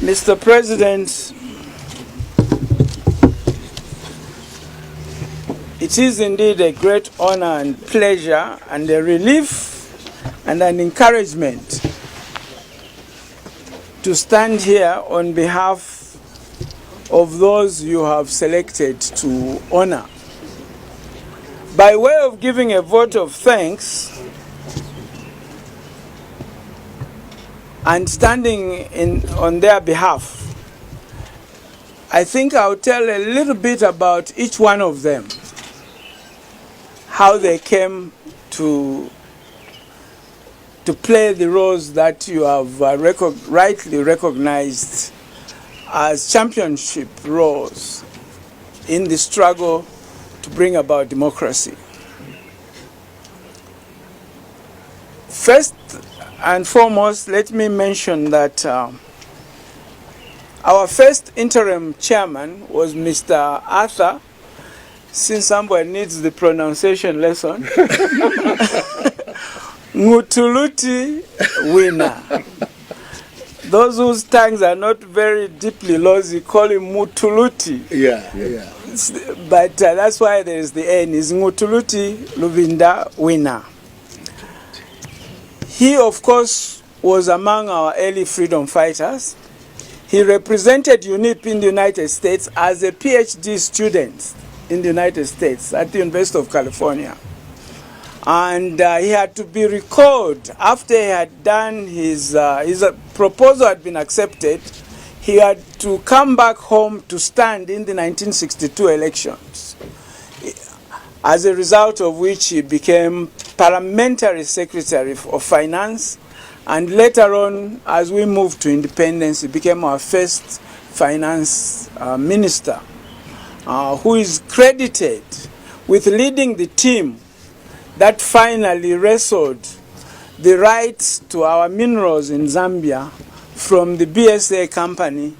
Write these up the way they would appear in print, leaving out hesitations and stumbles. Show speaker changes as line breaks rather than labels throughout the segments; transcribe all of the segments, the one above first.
Mr. President, it is indeed a great honor and pleasure and a relief and an encouragement to stand here on behalf of those you have selected to honor. By way of giving a vote of thanks and standing on their behalf, I think I'll tell a little bit about each one of them, how they came to play the roles that you have rightly recognized as championship roles in the struggle to bring about democracy. First and foremost, let me mention that our first interim chairman was Mr. Arthur, since somebody needs the pronunciation lesson, Ngutuluti Winner. Those whose tongues are not very deeply lozy call him Mutuluti.
Yeah.
But that's why there is the N, is Ngutuluti Luvinda Winner. He, of course, was among our early freedom fighters. He represented UNIP in the United States as a PhD student in the United States at the University of California. And he had to be recalled after he had done his proposal had been accepted. He had to come back home to stand in the 1962 elections, as a result of which he became Parliamentary Secretary of Finance, and later on, as we moved to independence, he became our first finance minister, who is credited with leading the team that finally wrestled the rights to our minerals in Zambia from the BSA company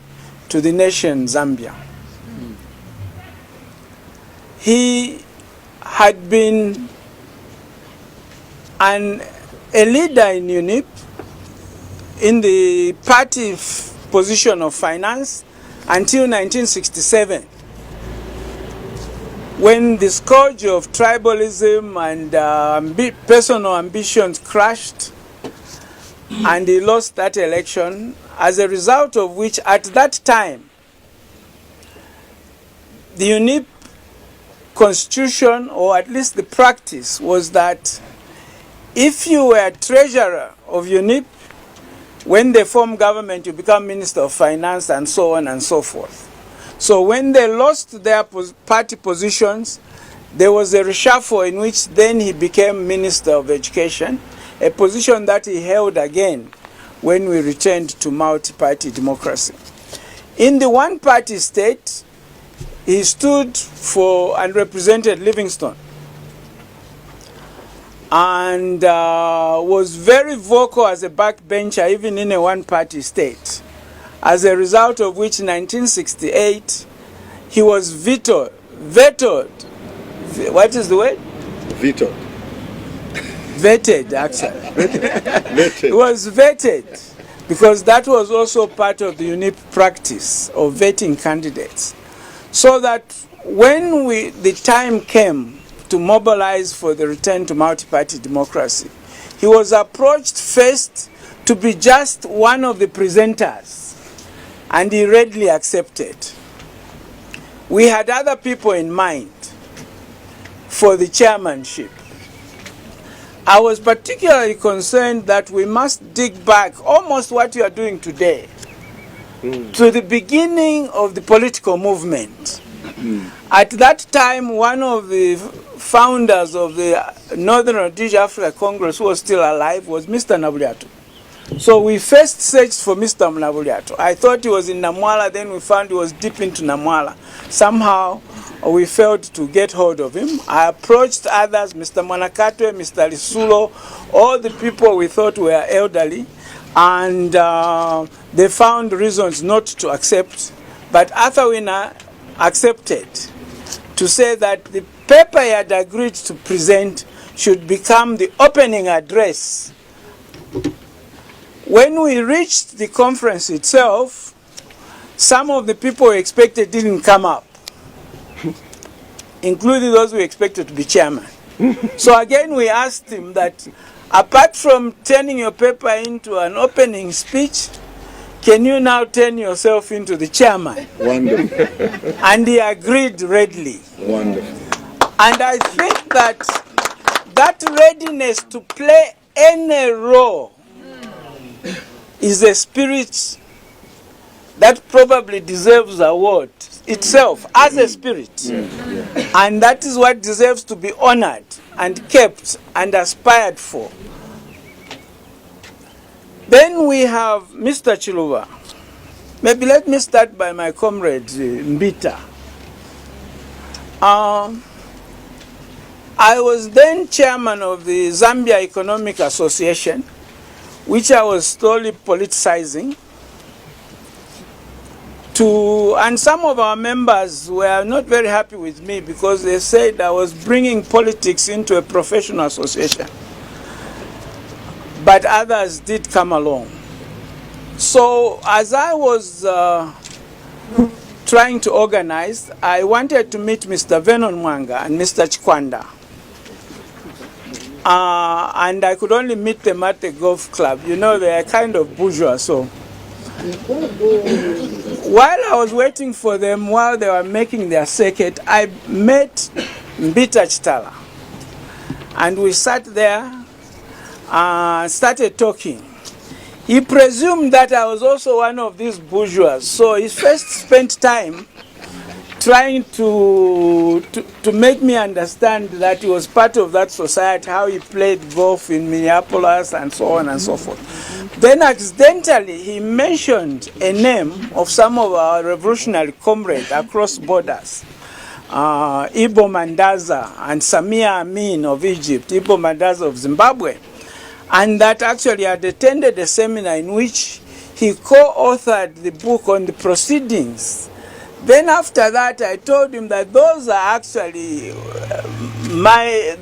to the nation Zambia. He had been a leader in UNIP in the party position of finance until 1967, when the scourge of tribalism and personal ambitions crashed, and he lost that election, as a result of which, at that time, the UNIP constitution, or at least the practice, was that if you were treasurer of UNIP, when they form government, you become Minister of Finance, and so on and so forth. So when they lost their party positions, there was a reshuffle in which then he became Minister of Education, a position that he held again when we returned to multi-party democracy. In the one-party state, he stood for and represented Livingstone, and was very vocal as a backbencher even in a one-party state, as a result of which in 1968 he was vetoed. What is the word?
Vetoed.
Vetted, actually.
Vetted.
He was vetted because that was also part of the UNIP practice of vetting candidates. So that when the time came to mobilize for the return to multi-party democracy, he was approached first to be just one of the presenters, and he readily accepted. We had other people in mind for the chairmanship. I was particularly concerned that we must dig back, almost what you are doing today, to the beginning of the political movement. At that time, one of the founders of the Northern Rhodesia Africa Congress, who was still alive, was Mr. Nabuliato. So we first searched for Mr. Nabuliato. I thought he was in Namwala, then we found he was deep into Namwala. Somehow we failed to get hold of him. I approached others, Mr. Manakatwe, Mr. Lisulo, all the people we thought were elderly, and they found reasons not to accept. But Arthur Winner accepted to say that the paper he had agreed to present should become the opening address. When we reached the conference itself, some of the people we expected didn't come up, including those we expected to be chairman. So again, we asked him that apart from turning your paper into an opening speech, can you now turn yourself into the chairman?
Wonderful.
And he agreed readily.
Wonderful.
And I think that that readiness to play any role is a spirit that probably deserves award itself as a spirit. And that is what deserves to be honored and kept and aspired for. Then we have Mr. Chiluba. Maybe let me start by my comrade Mbita. I was then chairman of the Zambia Economic Association, which I was slowly politicizing. And some of our members were not very happy with me because they said I was bringing politics into a professional association. But others did come along. So as I was trying to organize, I wanted to meet Mr. Vernon Mwanga and Mr. Chikwanda. And I could only meet them at the golf club. You know, they are kind of bourgeois, so. While I was waiting for them, while they were making their circuit, I met Mbita Chitala. And we sat there and started talking. He presumed that I was also one of these bourgeois, so he first spent time trying to make me understand that he was part of that society, how he played golf in Minneapolis and so on and so forth. Then accidentally he mentioned a name of some of our revolutionary comrades across borders. Ibo Mandaza and Samia Amin of Egypt, Ibo Mandaza of Zimbabwe. And that actually had attended a seminar in which he co-authored the book on the proceedings. Then after that, I told him that those are actually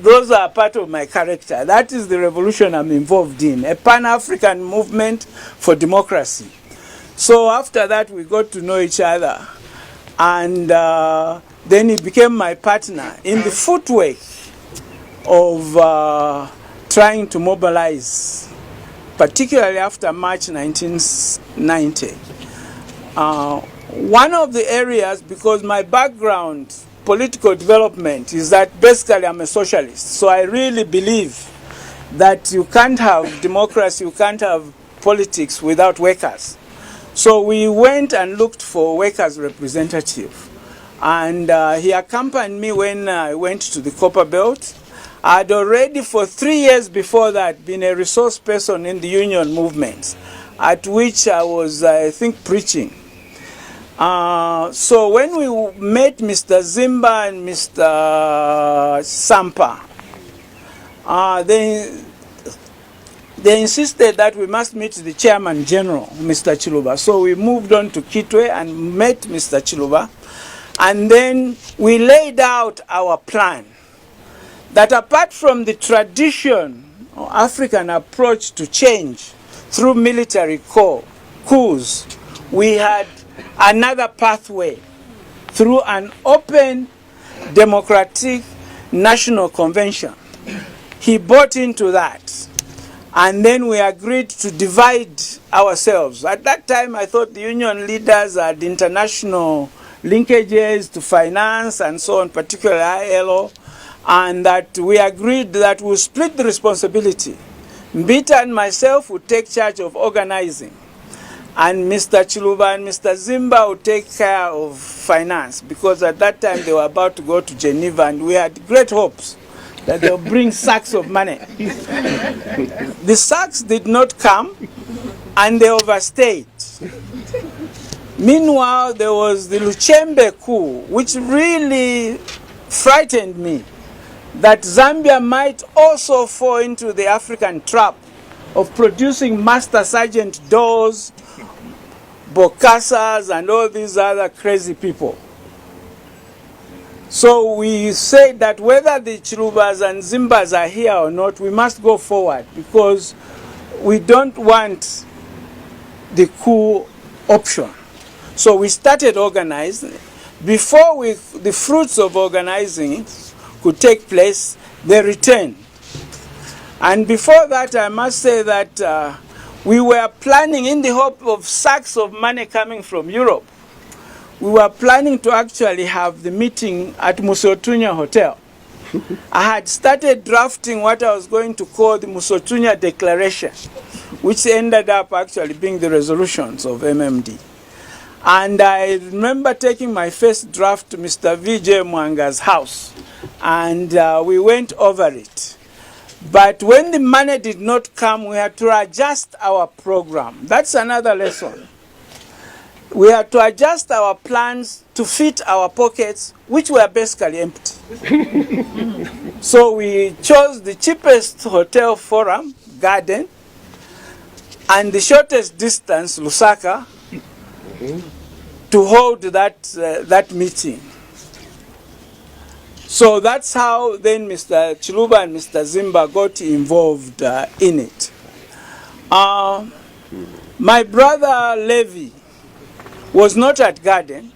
those are part of my character. That is the revolution I'm involved in, a Pan-African movement for democracy. So after that, we got to know each other. And then he became my partner in the footwork of trying to mobilize, particularly after March 1990. One of the areas, because my background, political development, is that basically I'm a socialist. So I really believe that you can't have democracy, you can't have politics without workers. So we went and looked for workers' representative. And he accompanied me when I went to the Copper Belt. I had already for 3 years before that been a resource person in the union movement, at which I was, I think, preaching. So when we met Mr. Zimba and Mr. Sampa, they insisted that we must meet the chairman general, Mr. Chiluba. So we moved on to Kitwe and met Mr. Chiluba. And then we laid out our plan that apart from the tradition or African approach to change through military coups, we had another pathway through an open democratic national convention. He bought into that. And then we agreed to divide ourselves. At that time, I thought the union leaders had international linkages to finance and so on, particularly ILO, and that we agreed that we'll split the responsibility. Mbita and myself would take charge of organizing, and Mr. Chiluba and Mr. Zimba would take care of finance, because at that time they were about to go to Geneva and we had great hopes that they'll bring sacks of money. The sacks did not come and they overstayed. Meanwhile, there was the Luchembe coup, which really frightened me, that Zambia might also fall into the African trap of producing Master Sergeant Doors, Bokasas, and all these other crazy people. So we said that whether the Chilubas and Zimbas are here or not, we must go forward, because we don't want the coup option. So we started organizing. Before the fruits of organizing could take place, they returned. And before that, I must say that we were planning, in the hope of sacks of money coming from Europe, we were planning to actually have the meeting at Musotunya Hotel. I had started drafting what I was going to call the Musotunya Declaration, which ended up actually being the resolutions of MMD. And I remember taking my first draft to Mr. V.J. Mwanga's house, and we went over it. But when the money did not come, we had to adjust our program. That's another lesson. We had to adjust our plans to fit our pockets, which were basically empty. So we chose the cheapest hotel forum, Garden, and the shortest distance, Lusaka, to hold that meeting. So that's how then Mr. Chiluba and Mr. Zimba got involved in it. My brother Levi was not at Garden.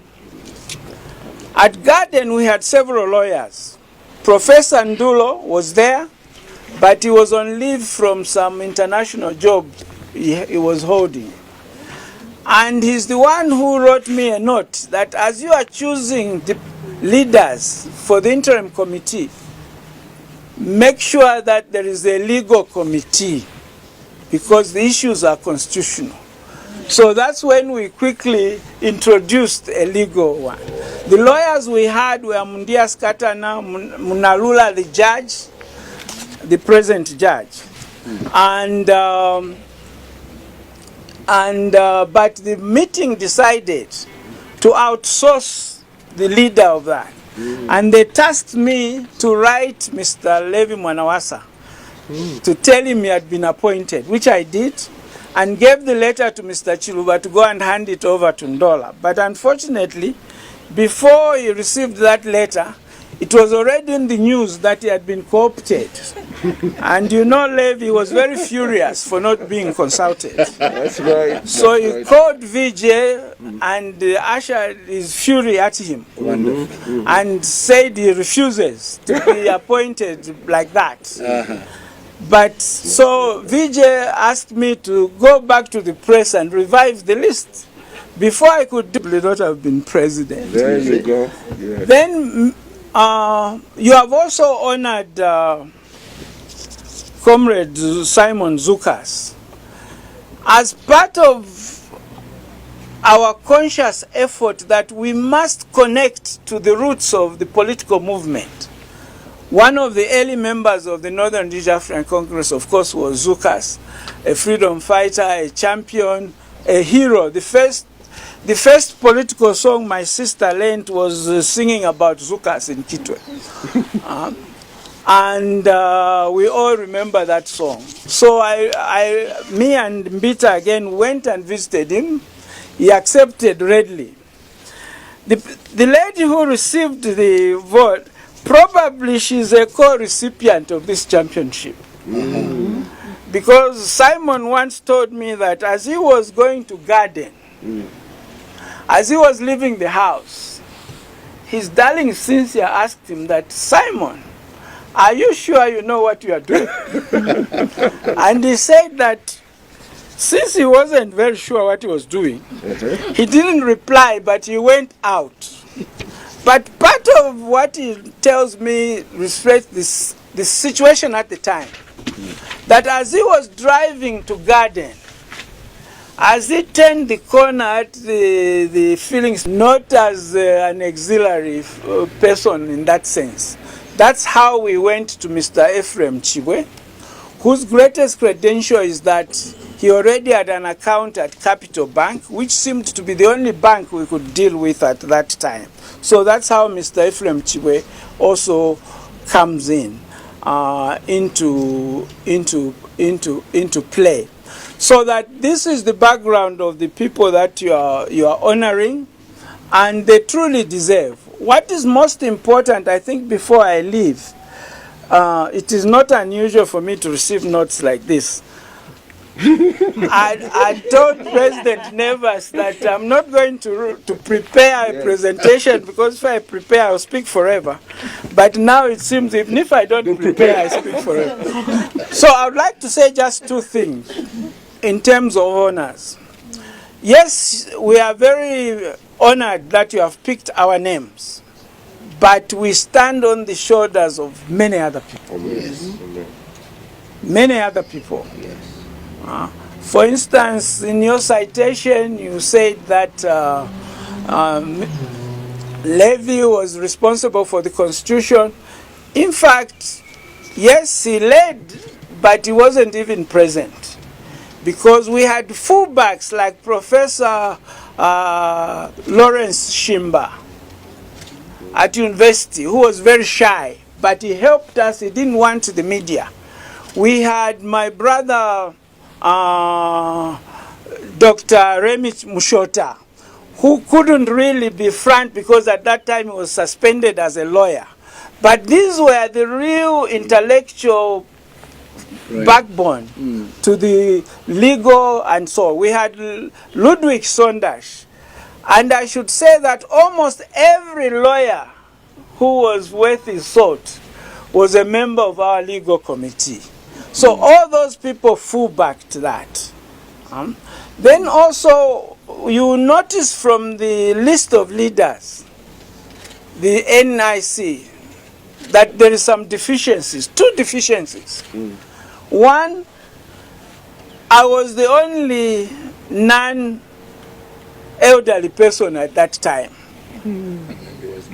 At Garden we had several lawyers. Professor Ndulo was there, but he was on leave from some international job he was holding. And he's the one who wrote me a note that as you are choosing the leaders for the interim committee, make sure that there is a legal committee because the issues are constitutional. So that's when we quickly introduced a legal one. The lawyers we had were Mundia Skatana, Munalula the judge, the present judge. But the meeting decided to outsource the leader of that. And they tasked me to write Mr. Levi Mwanawasa to tell him he had been appointed, which I did, and gave the letter to Mr. Chiluba to go and hand it over to Ndola. But unfortunately, before he received that letter, it was already in the news that he had been co-opted. And you know, Levi was very furious for not being consulted.
That's right.
So he called VJ and ushered his fury at him. And said he refuses to be appointed like that. But so VJ asked me to go back to the press and revive the list. Before I could do, would not have been president.
There you go. Yeah.
Then you have also honored Comrade Simon Zukas. As part of our conscious effort that we must connect to the roots of the political movement, one of the early members of the Northern East African Congress, of course, was Zukas, a freedom fighter, a champion, a hero. The first political song my sister learned was singing about Zukas in Kitwe. And we all remember that song. So me and Mbita again went and visited him. He accepted readily. The lady who received the vote, probably she's a co-recipient of this championship. Because Simon once told me that as he was going to Garden, as he was leaving the house, his darling Cynthia asked him that, Simon, are you sure you know what you are doing? And he said that since he wasn't very sure what he was doing, he didn't reply, but he went out. But part of what he tells me reflects the situation at the time. That as he was driving to Garden, as he turned the corner at the feelings, not as an auxiliary person in that sense. That's how we went to Mr. Ephraim Chibwe, whose greatest credential is that he already had an account at Capital Bank, which seemed to be the only bank we could deal with at that time. So that's how Mr. Ephraim Chibwe also comes in into play. So that this is the background of the people that you are honoring, and they truly deserve. What is most important, I think, before I leave, it is not unusual for me to receive notes like this. I told President Nevers that I'm not going to prepare a presentation, because if I prepare, I'll speak forever. But now it seems even if I don't prepare, I speak forever. So I would like to say just two things in terms of honors. Yes, we are very honored that you have picked our names, but we stand on the shoulders of many other people.
Yes.
Many other people. For instance, in your citation, you said that Levy was responsible for the Constitution. In fact, yes, he led, but he wasn't even present, because we had fullbacks like Professor Lawrence Shimba at university, who was very shy, but he helped us. He didn't want the media. We had my brother, Dr. Remy Mushota, who couldn't really be front because at that time he was suspended as a lawyer. But these were the real intellectual backbone to the legal and so. We had Ludwig Sondash. And I should say that almost every lawyer who was worth his salt was a member of our legal committee. So all those people full-backed that. Then also, you notice from the list of leaders, the NIC, that there is some deficiencies, two deficiencies. One, I was the only non-elderly person at that time.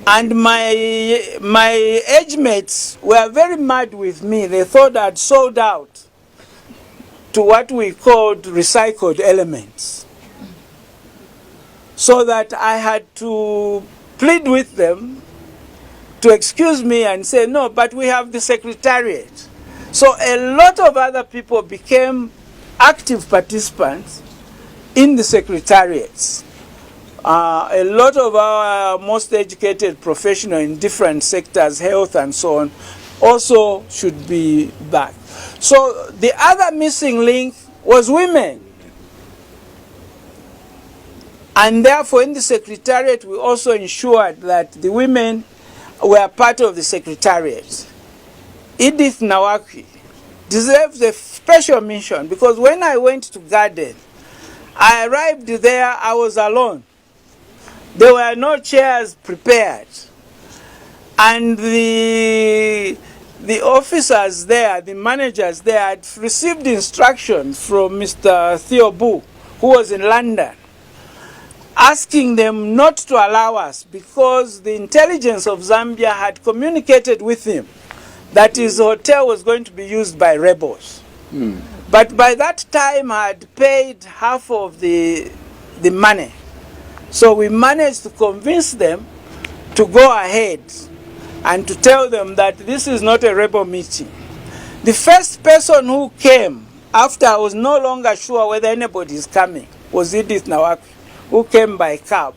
And my age mates were very mad with me. They thought I'd sold out to what we called recycled elements. So that I had to plead with them to excuse me and say, no, but we have the secretariat. So a lot of other people became active participants in the secretariats. A lot of our most educated professionals in different sectors, health and so on, also should be back. So the other missing link was women. And therefore in the secretariat we also ensured that the women were part of the secretariat. Edith Nawaki deserves a special mention, because when I went to Garden, I arrived there, I was alone. There were no chairs prepared. And the officers there, the managers there, had received instructions from Mr. Theo Bu, who was in London, asking them not to allow us, because the intelligence of Zambia had communicated with him that his hotel was going to be used by rebels. But by that time I had paid half of the money. So we managed to convince them to go ahead and to tell them that this is not a rebel meeting. The first person who came, after I was no longer sure whether anybody is coming, was Edith Nawaki, who came by cab.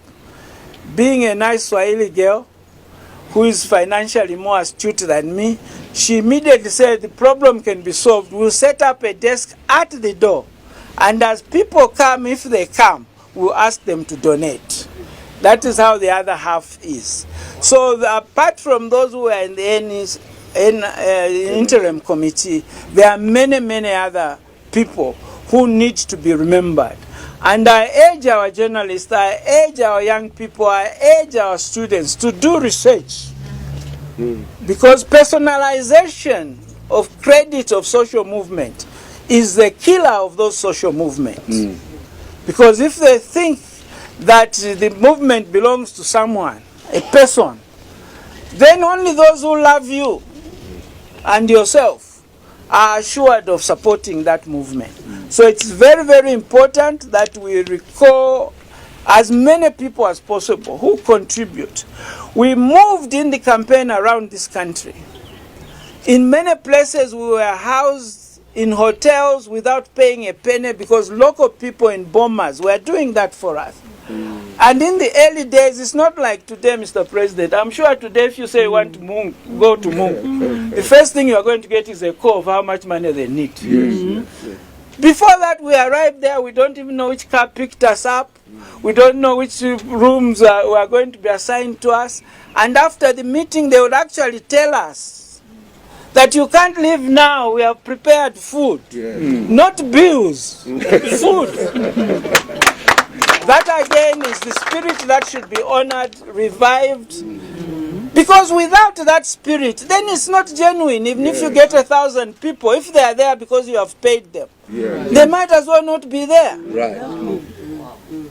Being a nice Swahili girl, who is financially more astute than me, she immediately said the problem can be solved. We'll set up a desk at the door. And as people come, if they come, we'll ask them to donate. That is how the other half is. So apart from those who are in the interim committee, there are many, many other people who need to be remembered. And I urge our journalists, I urge our young people, I urge our students to do research. Because personalization of credit of social movement is the killer of those social movements. Because if they think that the movement belongs to someone, a person, then only those who love you and yourself are assured of supporting that movement. So it's very, very important that we recall as many people as possible who contribute. We moved in the campaign around this country. In many places we were housed in hotels without paying a penny, because local people in Bomas were doing that for us. And in the early days, it's not like today, Mr. President. I'm sure today if you say you want to go to Mungu, the first thing you're going to get is a call of how much money they need. Before that, we arrived there, we don't even know which car picked us up. We don't know which rooms were going to be assigned to us. And after the meeting, they would actually tell us that you can't leave now, we have prepared food. Not bills, food. That again is the spirit that should be honored, revived. Because without that spirit, then it's not genuine. Even if you get 1,000 people, if they are there because you have paid them, they might as well not be there.
Right.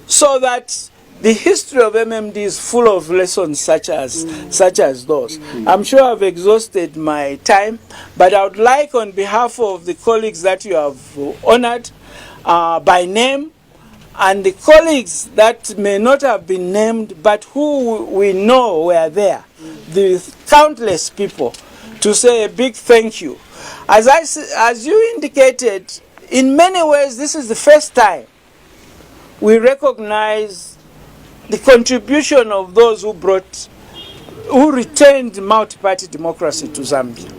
So that the history of MMD is full of lessons such as those. I'm sure I've exhausted my time, but I would like, on behalf of the colleagues that you have honored by name, and the colleagues that may not have been named, but who we know were there, the countless people, to say a big thank you. As you indicated, in many ways, this is the first time we recognize the contribution of those who returned multi-party democracy to Zambia.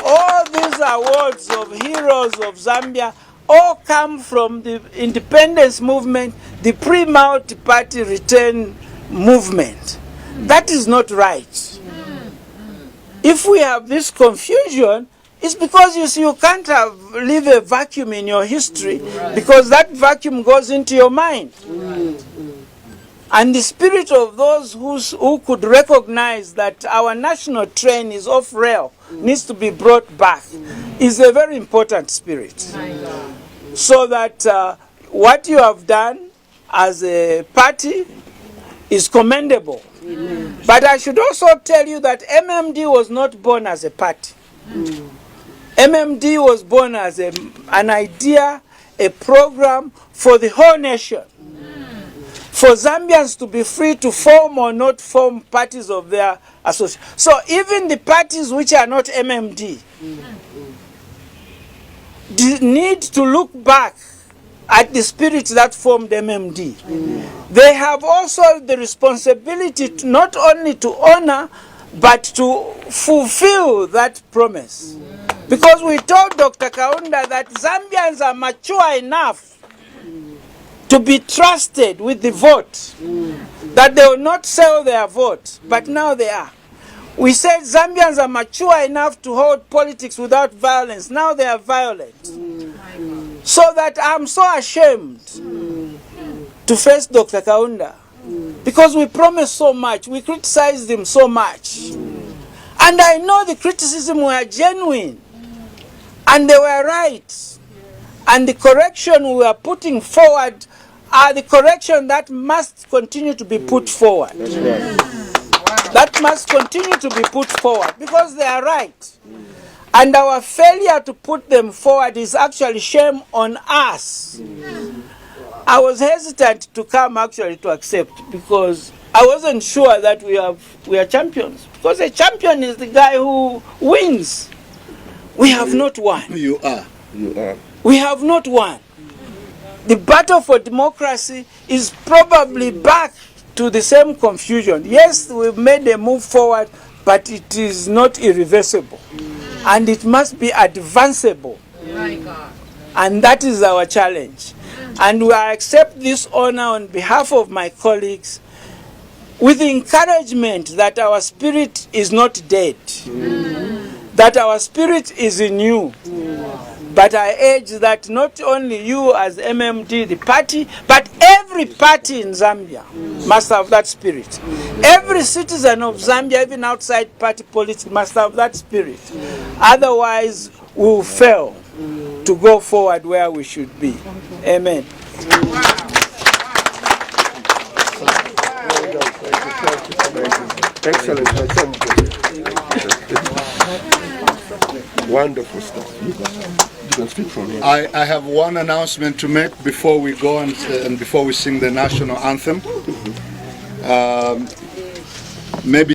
All these awards of heroes of Zambia all come from the independence movement, the pre-multi-party return movement. That is not right. If we have this confusion, it's because you see you can't leave a vacuum in your history, because that vacuum goes into your mind. And the spirit of those who could recognize that our national train is off rail, needs to be brought back, is a very important spirit. So that what you have done as a party is commendable. But I should also tell you that MMD was not born as a party. MMD was born as an idea, a program for the whole nation. For Zambians to be free to form or not form parties of their association. So even the parties which are not MMD need to look back at the spirit that formed MMD. They have also the responsibility to not only to honor, but to fulfill that promise. Because we told Dr. Kaunda that Zambians are mature enough to be trusted with the vote, that they will not sell their vote, but now they are. We said Zambians are mature enough to hold politics without violence, now they are violent. So that I'm so ashamed to face Dr. Kaunda, because we promised so much, we criticized him so much. And I know the criticism were genuine, and they were right. And the correction we were putting forward are the correction that must continue to be put forward. That must continue to be put forward, because they are right. And our failure to put them forward is actually shame on us. I was hesitant to come actually to accept, because I wasn't sure that we are champions. Because a champion is the guy who wins. We have not won.
You are.
We have not won. The battle for democracy is probably back to the same confusion. Yes, we've made a move forward, but it is not irreversible. And it must be advanceable. And that is our challenge. And I accept this honor on behalf of my colleagues, with the encouragement that our spirit is not dead, that our spirit is in you. But I urge that not only you as MMD, the party, but every party in Zambia must have that spirit. Every citizen of Zambia, even outside party politics, must have that spirit. Otherwise, we will fail to go forward where we should be. Amen.
Excellent. Wonderful stuff. You can speak from here.
I have one announcement to make before we go and before we sing the national anthem. Maybe